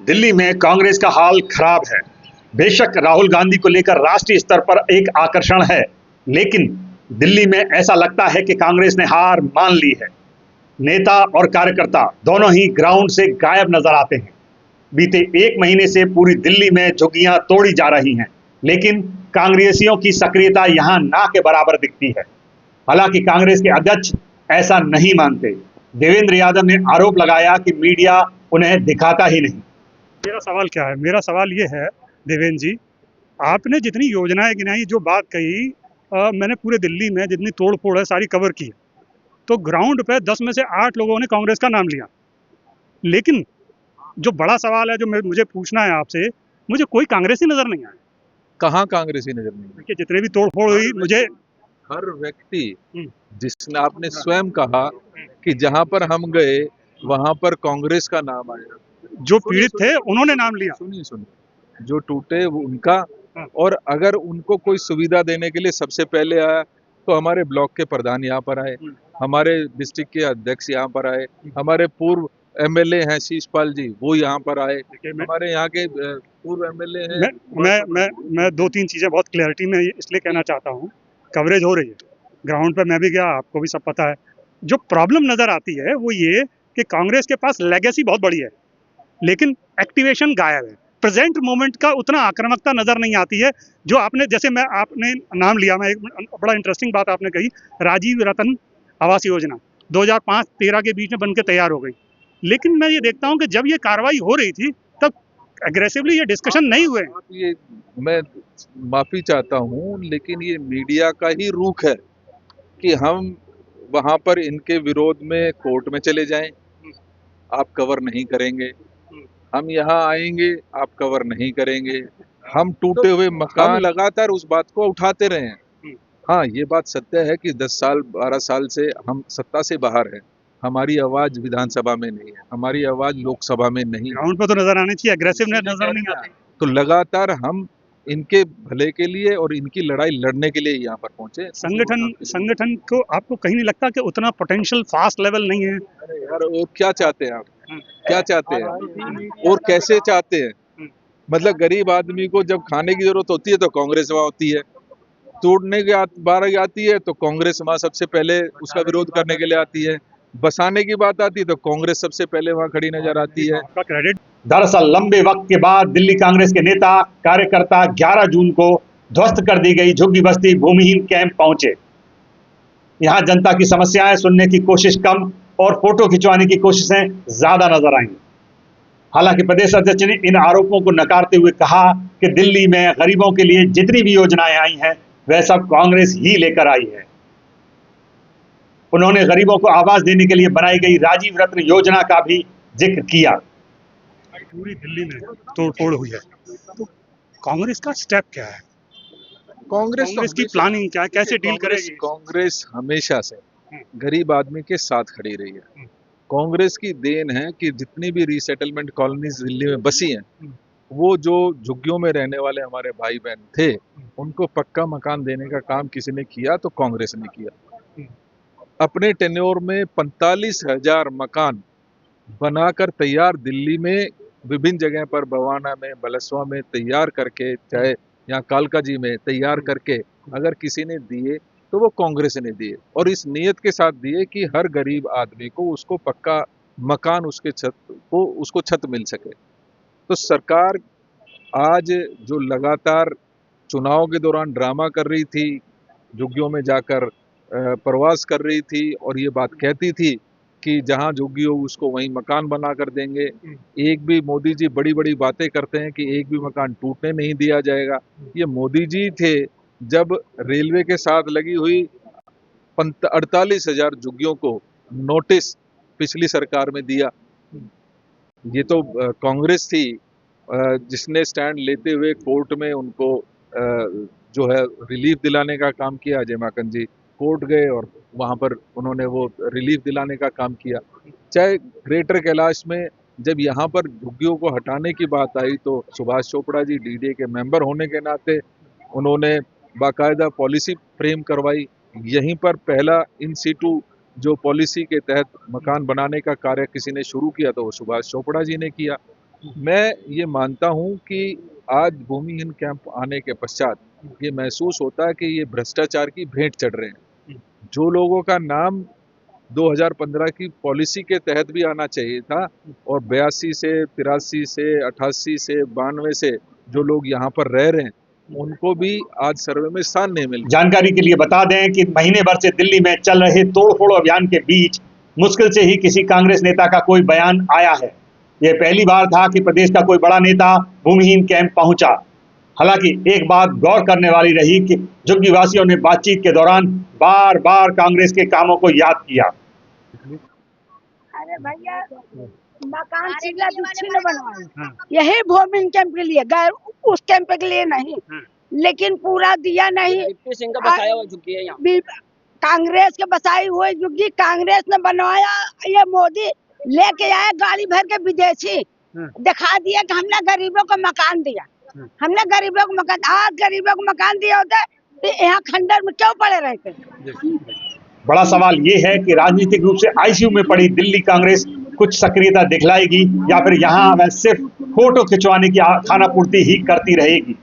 दिल्ली में कांग्रेस का हाल खराब है। बेशक राहुल गांधी को लेकर राष्ट्रीय स्तर पर एक आकर्षण है, लेकिन दिल्ली में ऐसा लगता है कि कांग्रेस ने हार मान ली है। नेता और कार्यकर्ता दोनों ही ग्राउंड से गायब नजर आते हैं। बीते एक महीने से पूरी दिल्ली में झुग्गियां तोड़ी जा रही हैं, लेकिन कांग्रेसियों की सक्रियता यहां ना के बराबर दिखती है। हालांकि कांग्रेस के अध्यक्ष ऐसा नहीं मानते। देवेंद्र यादव ने आरोप लगाया कि मीडिया उन्हें दिखाता ही नहीं। मेरा सवाल क्या है? मेरा सवाल ये है, देवेंद्र जी, आपने जितनी योजनाएं गिनाई, जो बात कही, मैंने पूरे दिल्ली में जितनी तोड़ फोड़ है सारी कवर की है। तो ग्राउंड पे 10 में से 8 लोगों ने कांग्रेस का नाम लिया। लेकिन जो बड़ा सवाल है, जो मुझे पूछना है आपसे, मुझे कोई कांग्रेसी नजर नहीं आया। कहाँ कांग्रेसी नजर नहीं देखिए, जितने भी तोड़ फोड़ हुई, मुझे हर व्यक्ति जिसने आपने स्वयं कहा कि जहां पर हम गए वहां पर कांग्रेस का नाम आया। जो पीड़ित थे उन्होंने नाम लिया। सुनिए, जो टूटे वो उनका, हाँ। और अगर उनको कोई सुविधा देने के लिए सबसे पहले आया तो हमारे ब्लॉक के प्रधान यहाँ पर आए, हमारे डिस्ट्रिक्ट के अध्यक्ष यहाँ पर आए, हमारे पूर्व एमएलए हैं शीशपाल जी, वो यहाँ पर आए, हमारे यहाँ के पूर्व एमएलए हैं। मैं 2-3 चीजें बहुत क्लैरिटी में इसलिए कहना चाहता हूँ। कवरेज हो रही है ग्राउंड पर, मैं भी गया, आपको भी सब पता है। जो प्रॉब्लम नजर आती है वो ये कि कांग्रेस के पास लेगेसी बहुत बड़ी है, लेकिन एक्टिवेशन गायब है। प्रेजेंट मोमेंट का उतना आक्रामकता नजर नहीं आती है जो आपने, जैसे आपने नाम लिया, मैं एक बड़ा इंटरेस्टिंग बात आपने कही, राजीव रतन आवास योजना 2005-13 के बीच में बनकर तैयार हो गई। लेकिन मैं ये देखता हूं कि जब ये कार्रवाई हो रही थी तब एग्रेसिवली ये डिस्कशन नहीं हुए। ये मैं माफी चाहता हूँ, लेकिन ये मीडिया का ही रुख है कि हम वहां पर इनके विरोध में कोर्ट में चले जाएं, आप कवर नहीं करेंगे, हम यहाँ आएंगे, आप कवर नहीं करेंगे, हम टूटे हुए मकान लगातार उस बात को उठाते रहे हैं। हाँ, ये बात सत्य है कि 10 साल 12 साल से हम सत्ता से बाहर हैं, हमारी आवाज विधानसभा में नहीं है, हमारी आवाज लोकसभा में नहीं है। ग्राउंड पर तो नजर आनी चाहिए, एग्रेसिवनेस नजर नहीं आती। तो लगातार हम इनके भले के लिए और इनकी लड़ाई लड़ने के लिए यहाँ पर पहुंचे। संगठन को आपको कहीं नहीं लगता कि उतना पोटेंशियल फास्ट लेवल नहीं है? अरे यार, और क्या चाहते हैं आप? क्या चाहते हैं और कैसे चाहते हैं? मतलब गरीब आदमी को जब खाने की जरूरत होती है तो कांग्रेस वहां होती है, तोड़ने की बारी आती है तो कांग्रेस वहां सबसे पहले उसका विरोध करने के लिए आती है, बसाने की बात आती है तो कांग्रेस सबसे पहले वहां खड़ी नजर आती है। आपका क्रेडिट। दरअसल लंबे वक्त के बाद दिल्ली कांग्रेस के नेता कार्यकर्ता 11 जून को ध्वस्त कर दी गई झुग्गी बस्ती भूमिहीन कैंप पहुंचे। यहां जनता की समस्याएं सुनने की कोशिश कम और फोटो खिंचवाने की कोशिशें ज्यादा नजर आईं। हालांकि प्रदेश अध्यक्ष ने इन आरोपों को नकारते हुए कहा कि दिल्ली में गरीबों के लिए जितनी भी योजनाएं आई हैं वह सब कांग्रेस ही लेकर आई है। उन्होंने गरीबों को आवास देने के लिए बनाई गई राजीव रत्न योजना का भी जिक्र किया। पूरी दिल्ली में तोड़फोड़ हुई है, तो कांग्रेस का स्टेप क्या है? कांग्रेस की प्लानिंग क्या है, कैसे डील करेगी? कांग्रेस हमेशा से गरीब आदमी के साथ खड़ी रही है। कांग्रेस की देन है कि जितनी भी रीसेटलमेंट कॉलोनीज दिल्ली में बसी हैं, वो जो झुग्गियों में रहने वाले हमारे भाई बहन थे, उनको पक्का मकान देने का काम किसी ने किया तो कांग्रेस ने किया। अपने टेन्योर में 45,000 मकान बनाकर तैयार दिल्ली में विभिन्न जगह पर, बवाना में, बलसवा में तैयार करके, चाहे यहाँ कालका जी में तैयार करके अगर किसी ने दिए तो वो कांग्रेस ने दिए, और इस नियत के साथ दिए कि हर गरीब आदमी को उसको पक्का मकान, उसको छत मिल सके। तो सरकार आज जो लगातार चुनाव के दौरान ड्रामा कर रही थी, झुग्गियों में जाकर प्रवास कर रही थी और ये बात कहती थी कि जहां झुग्गी हो उसको वहीं मकान बना कर देंगे। एक भी मोदी जी बड़ी बड़ी बातें करते हैं कि एक भी मकान टूटने नहीं दिया जाएगा। ये मोदी जी थे जब रेलवे के साथ लगी हुई 48,000 झुग्गियों को नोटिस पिछली सरकार में दिया। ये तो कांग्रेस थी जिसने स्टैंड लेते हुए कोर्ट में उनको जो है रिलीफ दिलाने का काम किया। अजय माकन जी कोर्ट गए और वहां पर उन्होंने वो रिलीफ दिलाने का काम किया। चाहे ग्रेटर कैलाश में जब यहाँ पर झुग्गियों को हटाने की बात आई तो सुभाष चोपड़ा जी डीडीए के मेंबर होने के नाते उन्होंने बाकायदा पॉलिसी फ्रेम करवाई। यहीं पर पहला इन सीटू जो पॉलिसी के तहत मकान बनाने का कार्य किसी ने शुरू किया तो वो सुभाष चोपड़ा जी ने किया। मैं ये मानता हूं कि आज भूमिहीन कैंप आने के पश्चात ये महसूस होता है कि ये भ्रष्टाचार की भेंट चढ़ रहे हैं। जो लोगों का नाम 2015 की पॉलिसी के तहत भी आना चाहिए था और 82 से 83 से 88 से 92 से जो लोग यहाँ पर रह रहे हैं उनको भी आज सर्वे में स्थान नहीं मिल। जानकारी के लिए बता दें कि महीने भर से दिल्ली में चल रहे तोड़फोड़ अभियान के बीच मुश्किल से ही किसी कांग्रेस नेता का कोई बयान आया है। यह पहली बार था कि प्रदेश का कोई बड़ा नेता भूमिहीन कैंप पहुंचा। हालांकि एक बात गौर करने वाली रही कि झुग्गीवासियों ने बातचीत के दौरान बार बार कांग्रेस के कामों को याद किया। अरे भैया मकान चिल्ला दूसरी ने बनवाया, यही भूमिहीन कैंप के लिए गए, उस कैंप के लिए नहीं, लेकिन पूरा दिया नहीं। डिप्टी सिंह का बसाया हुआ झुग्गी है यहाँ। कांग्रेस के बसाई हुए झुग्गी कांग्रेस ने बनवाया। ये मोदी लेके आए गाड़ी भर के विदेशी, दिखा दिया कि हमने गरीबों को मकान दिया, हमने गरीबों को मकान। आज गरीबों को मकान दिया होता तो यहाँ खंडर में क्यों पड़े रहते। बड़ा सवाल ये है कि राजनीतिक रूप से आईसीयू में पड़ी दिल्ली कांग्रेस कुछ सक्रियता दिखलाएगी या फिर यहाँ सिर्फ फोटो खिंचवाने की खानापूर्ति ही करती रहेगी।